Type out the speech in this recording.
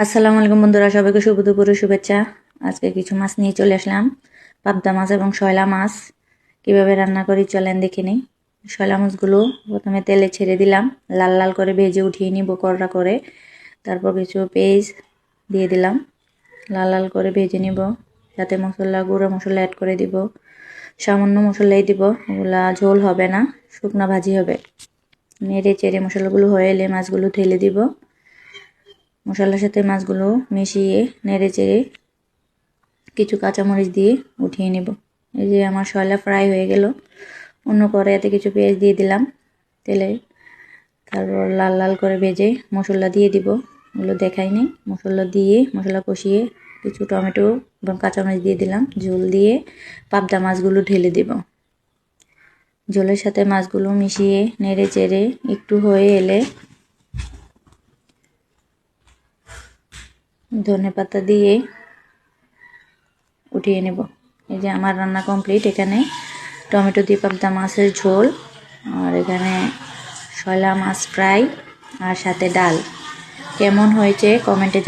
আসসালামু আলাইকুম বন্ধুরা, সবাইকে শুভ দুপুরের শুভেচ্ছা। আজকে কিছু মাছ নিয়ে চলে আসলাম, পাবদা মাছ এবং শয়লা মাছ। কিভাবে রান্না করি চলেন দেখে নিই। শয়লা মাছগুলো প্রথমে তেলে ছেড়ে দিলাম, লাল লাল করে ভেজে উঠিয়ে নিব কড়া করে। তারপর কিছু পেঁয়াজ দিয়ে দিলাম, লাল লাল করে ভেজে নিব। সাথে মশলা, গুঁড়ো মশলা অ্যাড করে দিব। সামান্য মশলাই দিব, ওগুলা ঝোল হবে না, শুকনা ভাজি হবে। নেড়ে চেড়ে মশলাগুলো হয়ে এলে মাছগুলো ঢেলে দিব। মশলার সাথে মাছগুলো মিশিয়ে নেড়ে চেড়ে কিছু কাঁচামরিচ দিয়ে উঠিয়ে নেব। এই যে আমার শয়লা ফ্রাই হয়ে গেল। অন্য কড়াইতে কিছু পেঁয়াজ দিয়ে দিলাম তেলে, তারপর লাল লাল করে ভেজে মশলা দিয়ে দিব। ওগুলো দেখাই নেই। মশলা দিয়ে মশলা কষিয়ে কিছু টমেটো এবং কাঁচামরিচ দিয়ে দিলাম। ঝোল দিয়ে পাবদা মাছগুলো ঢেলে দিব। ঝোলের সাথে মাছগুলো মিশিয়ে নেড়ে চেড়ে একটু হয়ে এলে ধনেপাতা দিয়ে উঠিয়ে নেব। এই যে আমার রান্না কমপ্লিট। এখানে টমেটো দিয়ে পাবদা মাছের ঝোল, আর এখানে শয়লা মাছ ফ্রাই, আর সাথে ডাল। কেমন হয়েছে কমেন্টে